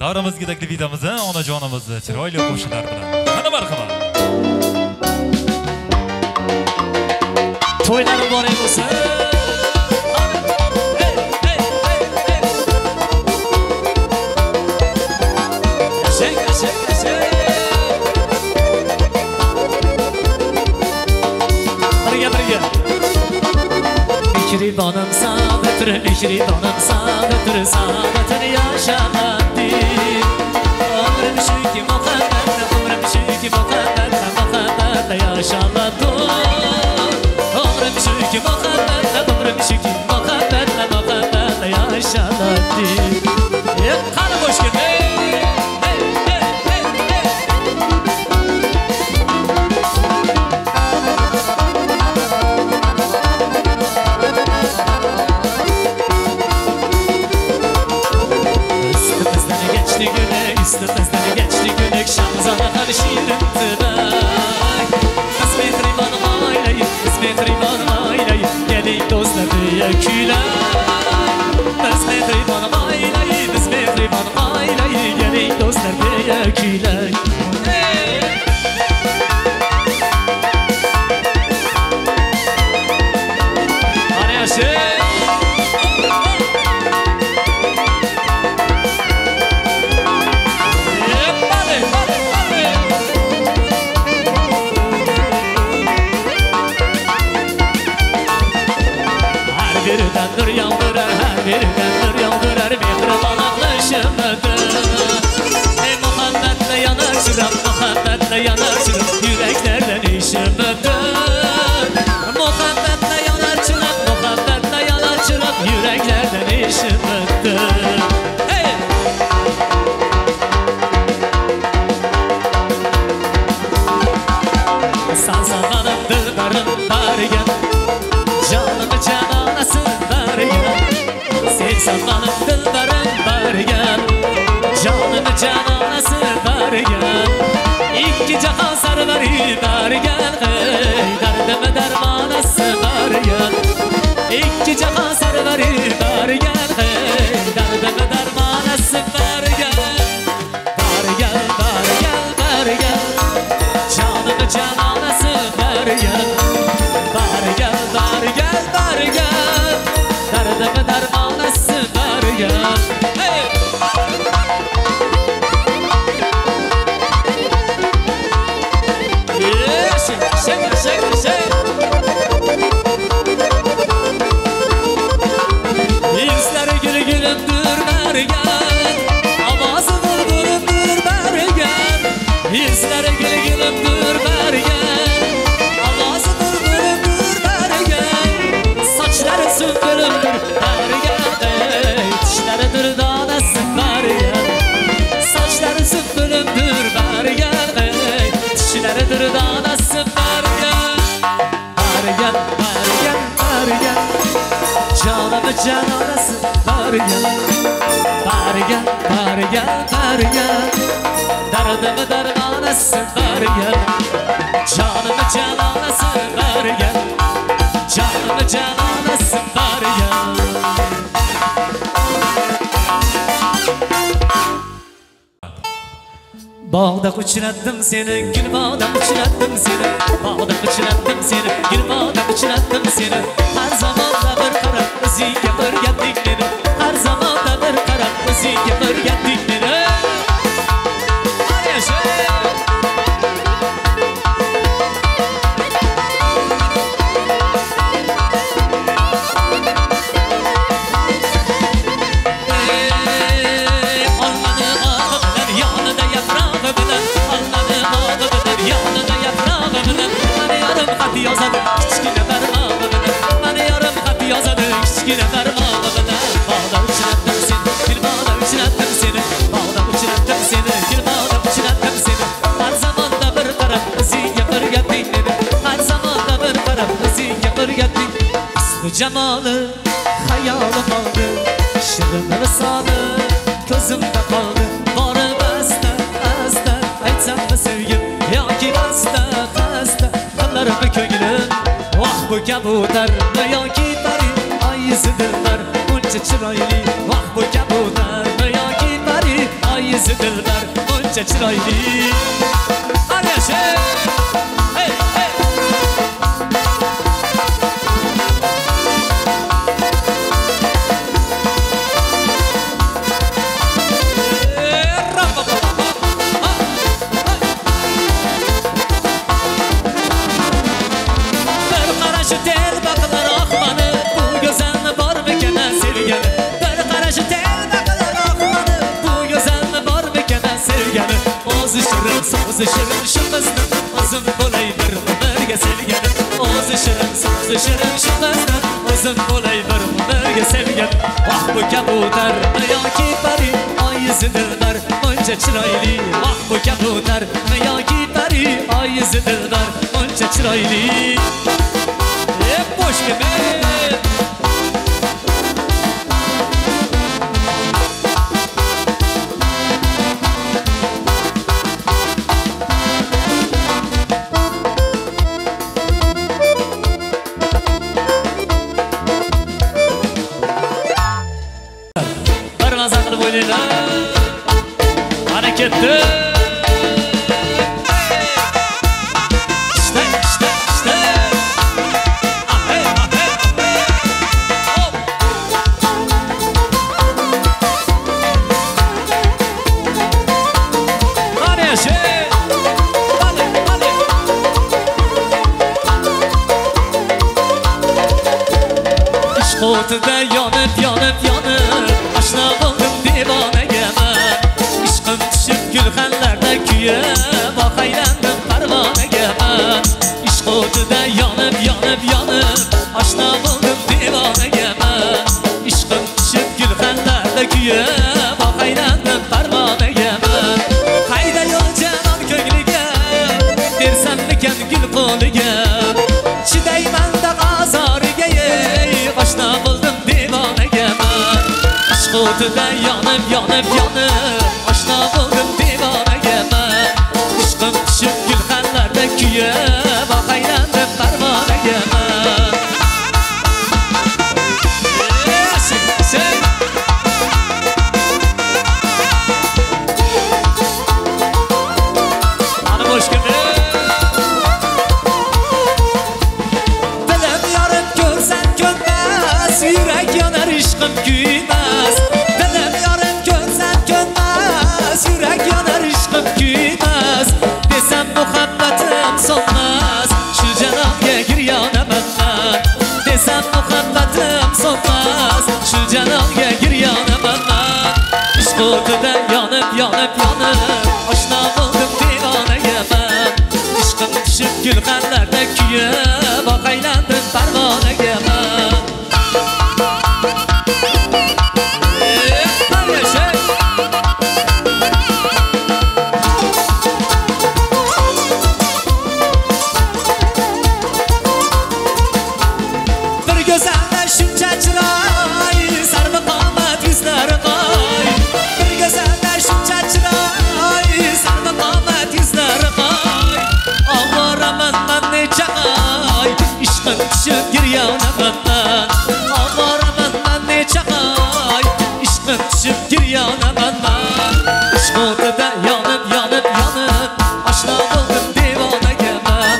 Davramizga taklif etamiz, onajonimizni chiroyli qo'shiqlar bilan. Mana marhamat. To'ylarim bor bo'lsa. Mehribanım saadetir, mehribanım saadetir, saadetini yaşamadım. Ömrüm şu ki muhabbetle, ömrüm şu ki muhabbetle, muhabbetle yaşamadım. Ömrüm şu ki muhabbetle, ömrüm şu ki muhabbetle, muhabbetle yaşamadım. Kanı boş gitme. Üstümüzden geçti günlük şamzana şirin tırak. Biz mehriban aileyi, biz mehriban aileyi, gelin dostlar büyükler. Biz mehriban aileyi, biz mehriban aileyi, gelin dostlar büyükler. Hadi yaşa. Dur yaldırar, her birinden dur yaldırar, mehriban ağlaşamadı. Ey muhabbetle yanar çırak, muhabbetle yanar çırak, yüreklerden işemadı. Muhabbetle yanar çırak, muhabbetle yanar çırak, yüreklerden işemadı. Hey! San zamanım dıldarım bargen, canımı cananası Sanmalım dıldarım bargen, canımı cananası bargen. İki cahan sarvari bargen, derdime dermanası bargen. İki cahan sarvari bargen, derdime dermanası bargen. Bargen, bargen, bargen, canımı cananası bargen. Bargen, bargen, bargen, derdime dermanası bargen. Hey! Yüzleri gülü gülümdür bergen, avazı vurgurumdur bergen. Yüzleri gülü gülümdür bergen, avazı vurgurumdur bergen. Saçları sümbülümdür bergen, dişleridir danası bergen. Saçları sümbülümdür bergen, dişleridir danası bergen. Bergen, bergen, bergen, canımı cananası bergen. Bergen, bergen, bergen, derdimi dermanası bergen. Canımı cananası bergen, canımı cananası bergen. Bağda uçurattım seni, gül bağda uçurattım seni. Bağda uçurattım seni, gül bağda uçurattım seni. Her zaman da bir kara müzik yapar gettikleri. Her zaman da bir kara müzik yapar gettikleri. Hadi yaşa. Yazadı kiçkine parmağımı, bana yarım kat yazadı kiçkine parmağımı. Bağda uçurattım seni, bir bağda uçurattım seni. Bağda uçurattım seni, bir bağda uçurattım seni. Her zaman da bir taraf müzik yapar gettikleri. Her zaman da bir taraf müzik yapar gettikleri. Hüsnü cemalı hayalim aldı, şirin visalı gözümde kaldı. Varı beste, beste, aytsam mı sevgim, ya ki beste, beste. Kıllarımı köngülüm, vah bu kabutar, ne ya ki pari, ay yüzüdürler, bunca çıraylı. Vah bu kabutar, ne ya ki pari, ay yüzüdürler. yüzi dilbar buncha chiroyli qani yasha hey hey So'zi shirin shu qizdan o'zim bo'lay bir umrga sevgan o'zi shirin so'zi shirin shu qizdan o'zim bo'lay bir umrga sevgan vah bu kabutar yoki pari oy yuzi dilbar buncha chiroyli vah bu kabutar yoki pari oy yuzi dilbar buncha chiroyli bosh kelmay hareketli işte ahey hop hadi şey hadi iş ortada yanıp aşna oldum divanega ishqim tushib gulxanlarda kuyib aylandim parvonaga ishq o'tida yonib oshna bo'ldim divonaga ishqim tushib gulxanlarda kuyib aylandim parvonaga qayda yo'l janon ko'ngliga bersammikan gul qo'liga chidayman-da azoriga oshna bo'ldim divonaga ishq o'tida yonib oshna bo'ldim divonaga ishqim tushib gulxanlarda kuyib aylandim parvonaga ana bosh dilim yorib ko'rsam ko'nmas yurak yonar ishqim kuymas dilim yorib ko'rsam ko'nmas yurak yonar ishqim kuymas desam muhabbatim so'nmas shu janobga giryonaman man desam muhabbatim so'nmas shu janobga giryonaman man ishq o'tida yonib oshna bo'ldim divonaga man ishqim tushib gulxanlarda kuyib aylandim parvonaga man tushib giryonaman man ovoraman man necha oy ishqim tushib giryonaman man ishq o'tida yonib oshna bo'ldim divonaga man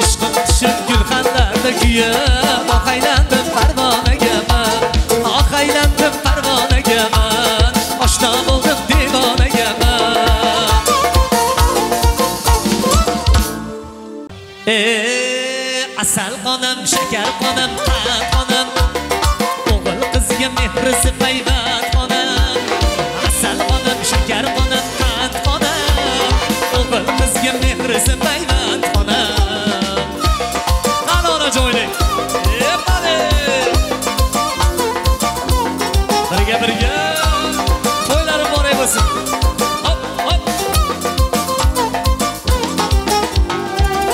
ishqim tushib gulxanlarda kuyib aylandim parvonaga man aylandim parvonaga man oshna bo'ldim divonaga man asal qonam shakar qonam qand qonam o'g'il qizga mehrisi payvand qonam asal qonam shakar qonam qand qonam o'g'il qizga mehrisi payvand qonam qani onajonim birga to'ylarim boray bo'lsin hop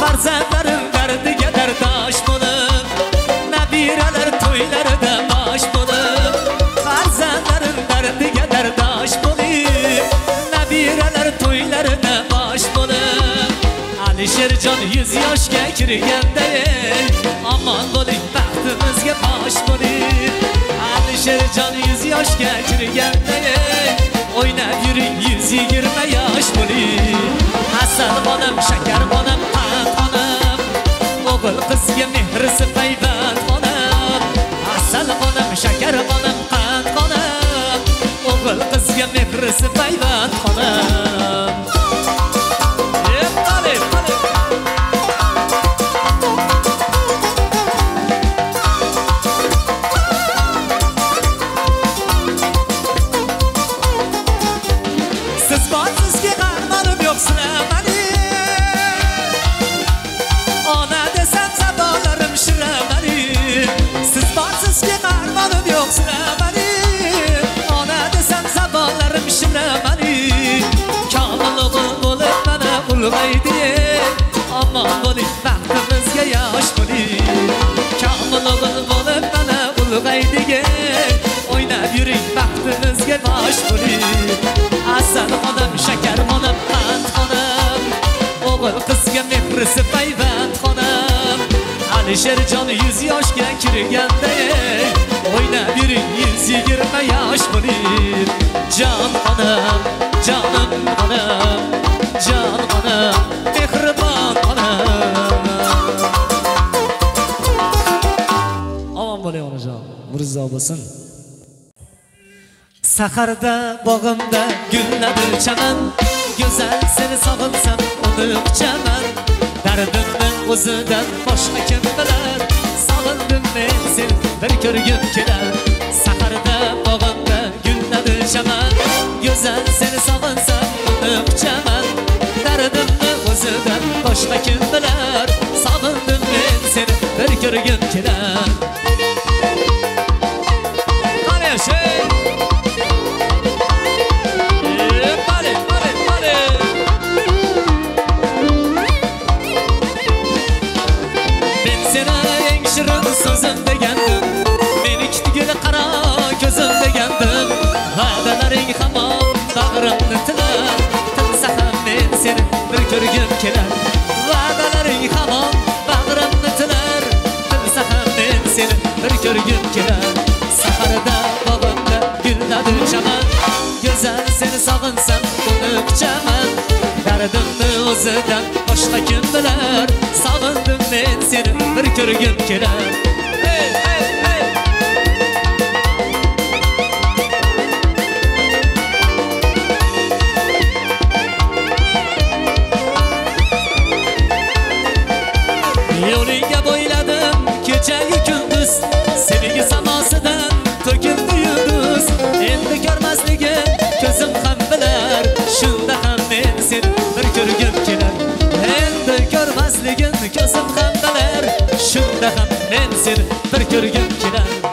farzandlarim dardiga dardosh bo'lib nabiralar to'ylarida bosh bo'lib farzandlarim dardiga dardosh bo'lib nabiralar to'ylarida bosh bo'lib Alisherjon 100 yoshga kirganda omon bo'ling baxtimizga bosh bo'ling Alisherjon 100 yoshga kirganda o'ynab yuring 120 qizga mehrisi payvand xonam asal xonam shakar xonam qand xonam o'g'il qizga mehrisi payvand xonam siz borsizki qarmonim yo'q silamani ona desam zabonlarim shiramani siz borsizki qarmonim yo'q silamani ona desam zabonlarim shiramani komil o'g'il bo'lib mana ulg'aydi omon bo'ling baxtimizga yosh bo'ling komil o'g'il bo'lib mana ulg'aydi o'ynab yuring baxtimizga bosh bo'ling asal xonam shakar xonam qand xonam o'g'il qizga mehrisi payvand xonam Alisherjon 100 yoshga kirganda o'ynab yuring 120 yosh bo'ling jon xonam jonim xonam jon xonam mehribon xonam omon bo'ling onajon murzo bo'lsin saharda bog'imda gulladir chaman go'zal seni sog'insam uni quchaman dardimni o'zidan boshqa kim bilar sog'indim men seni bir ko'rgim kelar saharda bog'imda gulladir chaman go'zal seni sog'insam uni quchaman dardimni o'zidan boshqa kim bilar sog'indim men seni bir ko'rgim kelar qani shay so'zim degandim meni kitigil qaro ko'zim degandim va'dalaring hamon bag'rimni tilar tilsa ham men seni bir ko'rgim kelar va'dalaring hamon bag'rimni tilar tilsa ham men seni bir ko'rgim kelar saharda bog'imda gulladi chaman go'zal seni sog'insam uni quchaman dardimni o'zidan boshqa kim bilar sog'indim men seni bir ko'rgim kelar yo'lingga bo'yladim kechayu kunduz sevgi samosidan to'kildi yulduz endi ko'rmasligim ko'zim ham bilar shunda ham men seni bir ko'rgim kelar endi ko'rmasligim ko'zim ham bilar shunda ham men seni bir ko'rgim kelar